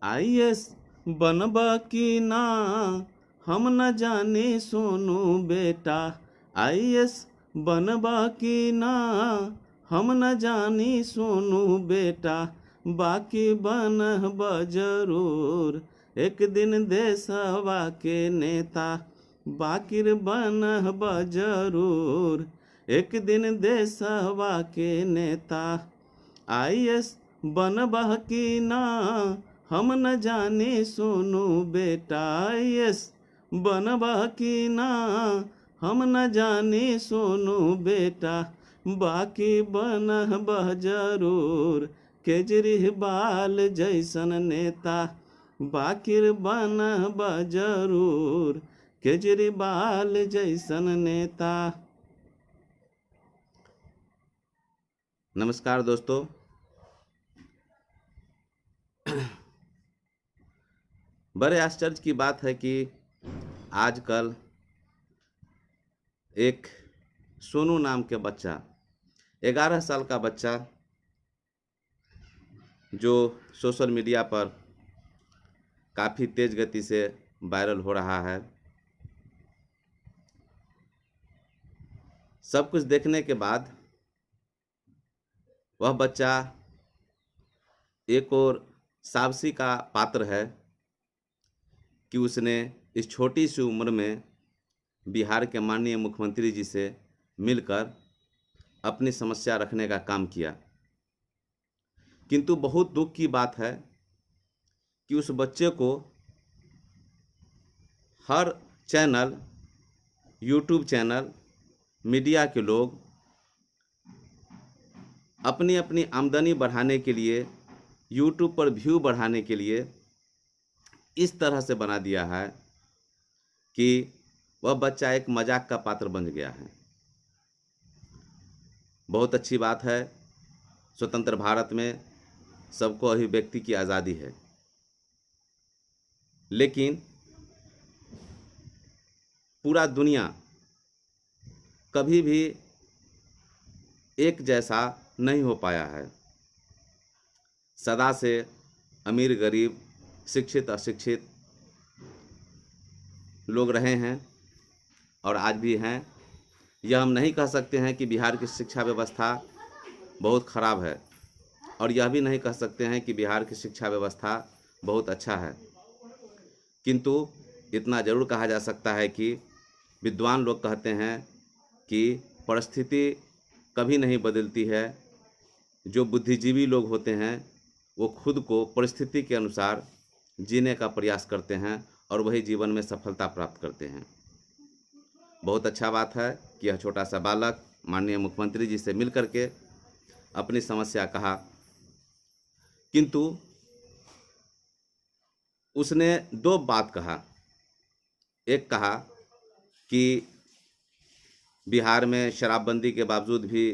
IAS बनबा की ना हम न जाने सोनू बेटा। आईएएस बनबा की ना हम न जानी सोनू बेटा। बाकी बनब जरूर एक दिन देशवा के नेता। बाकिर बनब जरूर एक दिन देशवा के नेता। आईएएस बनबा की ना हम न जाने सोनू बेटा। आईएएस बनबा की ना हम न जाने सोनू बेटा। बाकी बनब जरूर केजरीवाल जैसन नेता। बाकिर बनब जरूर केजरीवाल जैसन नेता। नमस्कार दोस्तों, बड़े आश्चर्य की बात है कि आजकल एक सोनू नाम के बच्चा, 11 साल का बच्चा, जो सोशल मीडिया पर काफ़ी तेज़ गति से वायरल हो रहा है। सब कुछ देखने के बाद वह बच्चा एक और शाबाशी का पात्र है कि उसने इस छोटी सी उम्र में बिहार के माननीय मुख्यमंत्री जी से मिलकर अपनी समस्या रखने का काम किया। किंतु बहुत दुख की बात है कि उस बच्चे को हर चैनल, यूट्यूब चैनल, मीडिया के लोग अपनी अपनी आमदनी बढ़ाने के लिए, यूट्यूब पर व्यू बढ़ाने के लिए इस तरह से बना दिया है कि वह बच्चा एक मजाक का पात्र बन गया है। बहुत अच्छी बात है, स्वतंत्र भारत में सबको अभिव्यक्ति की आज़ादी है, लेकिन पूरा दुनिया कभी भी एक जैसा नहीं हो पाया है। सदा से अमीर गरीब, शिक्षित अशिक्षित लोग रहे हैं और आज भी हैं। यह हम नहीं कह सकते हैं कि बिहार की शिक्षा व्यवस्था बहुत ख़राब है, और यह भी नहीं कह सकते हैं कि बिहार की शिक्षा व्यवस्था बहुत अच्छा है। किंतु इतना ज़रूर कहा जा सकता है कि विद्वान लोग कहते हैं कि परिस्थिति कभी नहीं बदलती है। जो बुद्धिजीवी लोग होते हैं वो खुद को परिस्थिति के अनुसार जीने का प्रयास करते हैं और वही जीवन में सफलता प्राप्त करते हैं। बहुत अच्छा बात है कि यह छोटा सा बालक माननीय मुख्यमंत्री जी से मिलकर के अपनी समस्या कहा, किंतु उसने दो बात कहा। एक कहा कि बिहार में शराबबंदी के बावजूद भी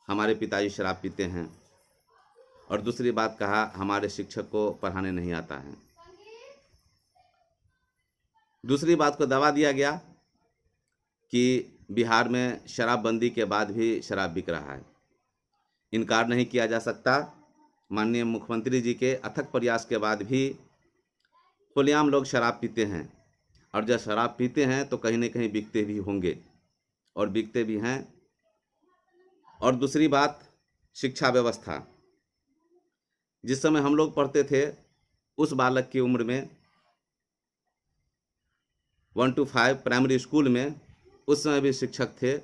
हमारे पिताजी शराब पीते हैं, और दूसरी बात कहा हमारे शिक्षक को पढ़ाने नहीं आता है। दूसरी बात को दबा दिया गया कि बिहार में शराबबंदी के बाद भी शराब बिक रहा है। इनकार नहीं किया जा सकता, माननीय मुख्यमंत्री जी के अथक प्रयास के बाद भी खुलेआम लोग शराब पीते हैं, और जब शराब पीते हैं तो कहीं न कहीं बिकते भी होंगे और बिकते भी हैं। और दूसरी बात, शिक्षा व्यवस्था। जिस समय हम लोग पढ़ते थे उस बालक की उम्र में 1 to 5 प्राइमरी स्कूल में उस समय भी शिक्षक थे।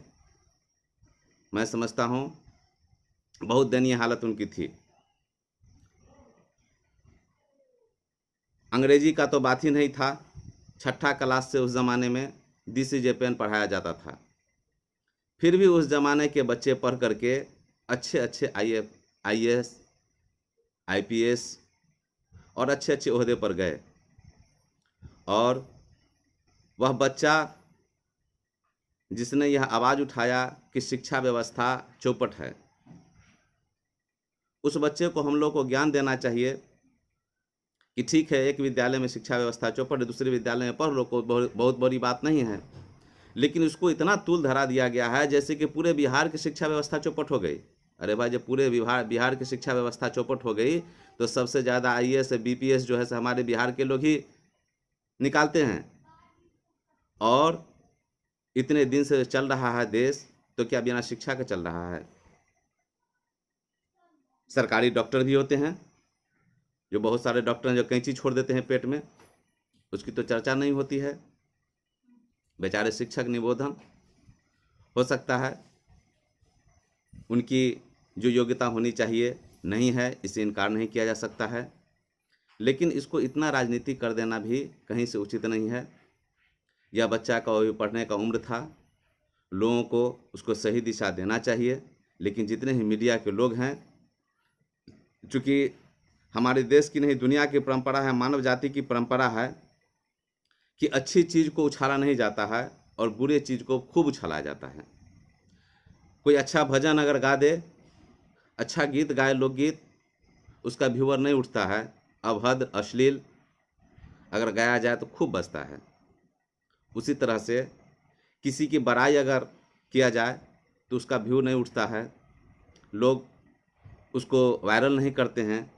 मैं समझता हूँ बहुत दयनीय हालत उनकी थी। अंग्रेजी का तो बात ही नहीं था। 6ठा क्लास से उस ज़माने में DCJPN पढ़ाया जाता था। फिर भी उस ज़माने के बच्चे पढ़ करके अच्छे अच्छे IAS, IPS और अच्छे अच्छे ओहदे पर गए। और वह बच्चा जिसने यह आवाज़ उठाया कि शिक्षा व्यवस्था चौपट है, उस बच्चे को हम लोग को ज्ञान देना चाहिए कि ठीक है, एक विद्यालय में शिक्षा व्यवस्था चौपट है, दूसरे विद्यालय में पढ़ लो, कोई बहुत बड़ी बात नहीं है। लेकिन उसको इतना तूल धरा दिया गया है जैसे कि पूरे बिहार की शिक्षा व्यवस्था चौपट हो गई। अरे भाई, जब पूरे बिहार की शिक्षा व्यवस्था चौपट हो गई तो सबसे ज़्यादा आईएएस बीपीएस जो है हमारे बिहार के लोग ही निकालते हैं। और इतने दिन से चल रहा है देश, तो क्या बिना शिक्षा के चल रहा है? सरकारी डॉक्टर भी होते हैं, जो बहुत सारे डॉक्टर हैं जो कैंची छोड़ देते हैं पेट में, उसकी तो चर्चा नहीं होती है। बेचारे शिक्षक निबोधन, हो सकता है उनकी जो योग्यता होनी चाहिए नहीं है, इसे इनकार नहीं किया जा सकता है, लेकिन इसको इतना राजनीति कर देना भी कहीं से उचित नहीं है। यह बच्चा का अभी पढ़ने का उम्र था, लोगों को उसको सही दिशा देना चाहिए। लेकिन जितने ही मीडिया के लोग हैं, चूँकि हमारे देश की नहीं दुनिया की परंपरा है, मानव जाति की परंपरा है कि अच्छी चीज़ को उछाला नहीं जाता है और बुरे चीज़ को खूब उछाला जाता है। कोई अच्छा भजन अगर गा दे, अच्छा गीत गाए, लोकगीत, उसका व्यूअर नहीं उठता है। अभद्र अश्लील अगर गाया जाए तो खूब बजता है। उसी तरह से किसी की बड़ाई अगर किया जाए तो उसका व्यू नहीं उठता है, लोग उसको वायरल नहीं करते हैं।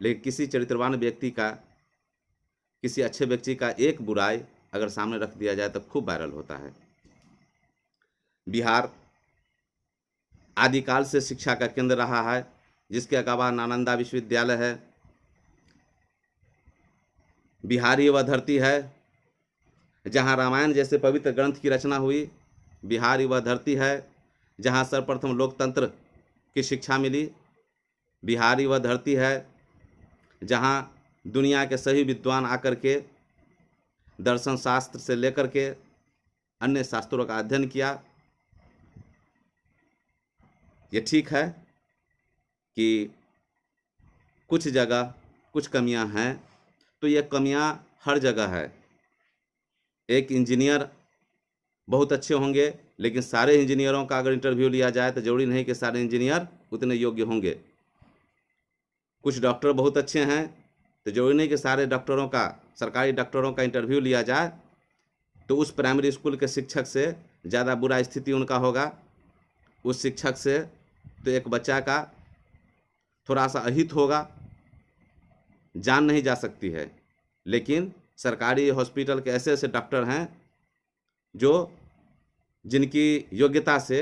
लेकिन किसी चरित्रवान व्यक्ति का, किसी अच्छे व्यक्ति का एक बुराई अगर सामने रख दिया जाए तो खूब वायरल होता है। बिहार आदिकाल से शिक्षा का केंद्र रहा है, जिसके अलावा नालंदा विश्वविद्यालय है। बिहार ही वह धरती है जहाँ रामायण जैसे पवित्र ग्रंथ की रचना हुई। बिहार ही वह धरती है जहाँ सर्वप्रथम लोकतंत्र की शिक्षा मिली। बिहार ही वह धरती है जहाँ दुनिया के सभी विद्वान आकर के दर्शन शास्त्र से लेकर के अन्य शास्त्रों का अध्ययन किया। ये ठीक है कि कुछ जगह कुछ कमियां हैं, तो ये कमियां हर जगह है। एक इंजीनियर बहुत अच्छे होंगे, लेकिन सारे इंजीनियरों का अगर इंटरव्यू लिया जाए तो जरूरी नहीं कि सारे इंजीनियर उतने योग्य होंगे। कुछ डॉक्टर बहुत अच्छे हैं तो जरूरी नहीं कि सारे डॉक्टरों का, सरकारी डॉक्टरों का इंटरव्यू लिया जाए तो उस प्राइमरी स्कूल के शिक्षक से ज़्यादा बुरा स्थिति उनका होगा। उस शिक्षक से तो एक बच्चा का थोड़ा सा अहित होगा, जान नहीं जा सकती है। लेकिन सरकारी हॉस्पिटल के ऐसे ऐसे डॉक्टर हैं जो जिनकी योग्यता से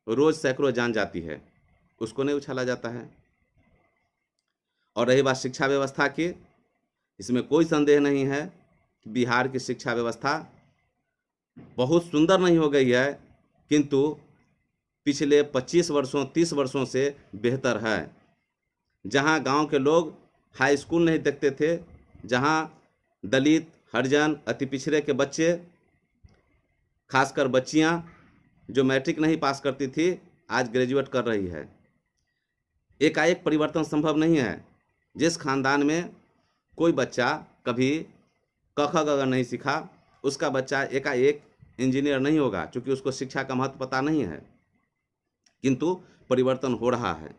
रोज़ सैकड़ों जान जाती है, उसको नहीं उछाला जाता है। और रही बात शिक्षा व्यवस्था की, इसमें कोई संदेह नहीं है कि बिहार की शिक्षा व्यवस्था बहुत सुंदर नहीं हो गई है, किंतु पिछले 25 वर्षों 30 वर्षों से बेहतर है। जहां गांव के लोग हाई स्कूल नहीं देखते थे, जहां दलित, हरिजन, अति पिछड़े के बच्चे, खासकर बच्चियां जो मैट्रिक नहीं पास करती थी, आज ग्रेजुएट कर रही है। एकाएक परिवर्तन संभव नहीं है। जिस खानदान में कोई बच्चा कभी क ख ग घ नहीं सीखा, उसका बच्चा एकाएक इंजीनियर नहीं होगा, क्योंकि उसको शिक्षा का महत्व पता नहीं है। किंतु परिवर्तन हो रहा है,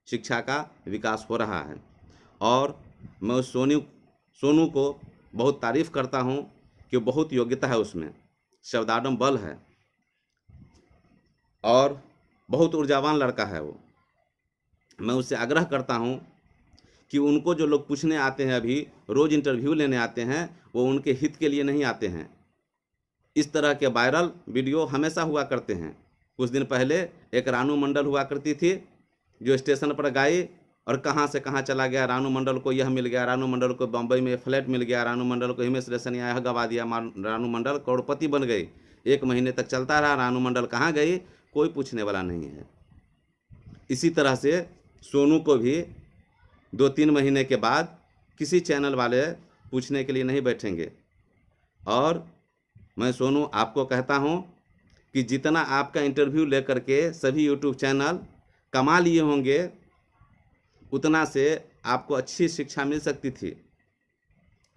शिक्षा का विकास हो रहा है। और मैं उस सोनू को बहुत तारीफ़ करता हूँ कि बहुत योग्यता है उसमें, शब्दाडम बल है और बहुत ऊर्जावान लड़का है वो। मैं उससे आग्रह करता हूँ कि उनको जो लोग पूछने आते हैं, अभी रोज़ इंटरव्यू लेने आते हैं, वो उनके हित के लिए नहीं आते हैं। इस तरह के वायरल वीडियो हमेशा हुआ करते हैं। कुछ दिन पहले एक रानू मंडल हुआ करती थी, जो स्टेशन पर गई और कहाँ से कहाँ चला गया। रानू मंडल को यह मिल गया, रानू मंडल को बम्बई में फ्लैट मिल गया, रानू मंडल को हिमेश रेशमिया यह गवा दिया, रानू मंडल करोड़पति बन गई। 1 महीने तक चलता रहा। रानू मंडल कहाँ गई, कोई पूछने वाला नहीं है। इसी तरह से सोनू को भी 2-3 महीने के बाद किसी चैनल वाले पूछने के लिए नहीं बैठेंगे। और मैं सोनू आपको कहता हूं कि जितना आपका इंटरव्यू लेकर के सभी यूट्यूब चैनल कमा लिए होंगे, उतना से आपको अच्छी शिक्षा मिल सकती थी।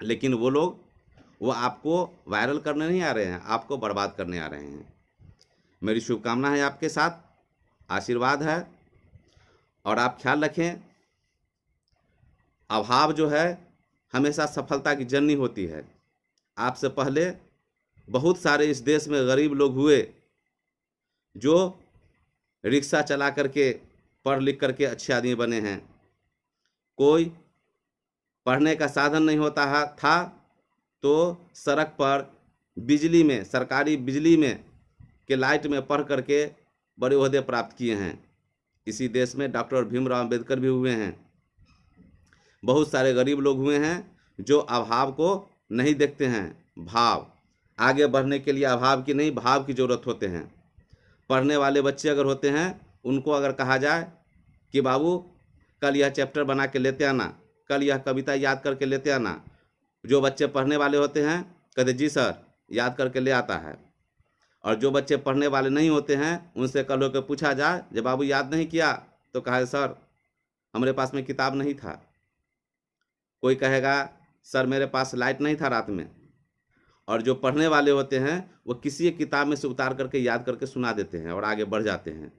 लेकिन वो आपको वायरल करने नहीं आ रहे हैं, आपको बर्बाद करने आ रहे हैं। मेरी शुभकामना है आपके साथ, आशीर्वाद है। और आप ख्याल रखें, अभाव जो है हमेशा सफलता की जननी होती है। आपसे पहले बहुत सारे इस देश में गरीब लोग हुए जो रिक्शा चला करके पढ़ लिख करके अच्छे आदमी बने हैं। कोई पढ़ने का साधन नहीं होता था तो सड़क पर बिजली में, सरकारी बिजली में के लाइट में पढ़ करके बड़े ओहदे प्राप्त किए हैं। इसी देश में डॉक्टर भीमराव अंबेडकर भी हुए हैं। बहुत सारे गरीब लोग हुए हैं जो अभाव को नहीं देखते हैं। भाव, आगे बढ़ने के लिए अभाव की नहीं, भाव की ज़रूरत होते हैं। पढ़ने वाले बच्चे अगर होते हैं, उनको अगर कहा जाए कि बाबू कल यह चैप्टर बना के लेते आना, कल यह कविता याद करके लेते आना, जो बच्चे पढ़ने वाले होते हैं कहते जी सर, याद करके ले आता है। और जो बच्चे पढ़ने वाले नहीं होते हैं, उनसे कल होकर पूछा जाए जब बाबू याद नहीं किया, तो कहा सर हमारे पास में किताब नहीं था। कोई कहेगा सर मेरे पास लाइट नहीं था रात में। और जो पढ़ने वाले होते हैं वो किसी एक किताब में से उतार करके याद करके सुना देते हैं और आगे बढ़ जाते हैं।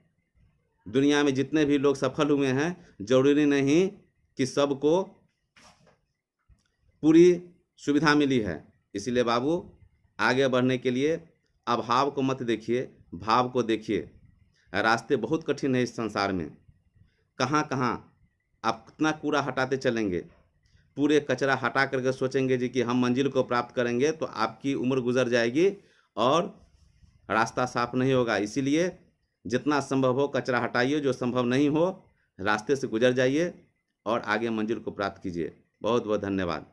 दुनिया में जितने भी लोग सफल हुए हैं, जरूरी नहीं कि सबको पूरी सुविधा मिली है। इसीलिए बाबू आगे बढ़ने के लिए अभाव को मत देखिए, भाव को देखिए। रास्ते बहुत कठिन है इस संसार में। कहाँ कहाँ आप कितना कूड़ा हटाते चलेंगे, पूरे कचरा हटा करके सोचेंगे जी कि हम मंजिल को प्राप्त करेंगे, तो आपकी उम्र गुजर जाएगी और रास्ता साफ नहीं होगा। इसीलिए जितना संभव हो कचरा हटाइए, जो संभव नहीं हो रास्ते से गुजर जाइए और आगे मंजिल को प्राप्त कीजिए। बहुत बहुत धन्यवाद।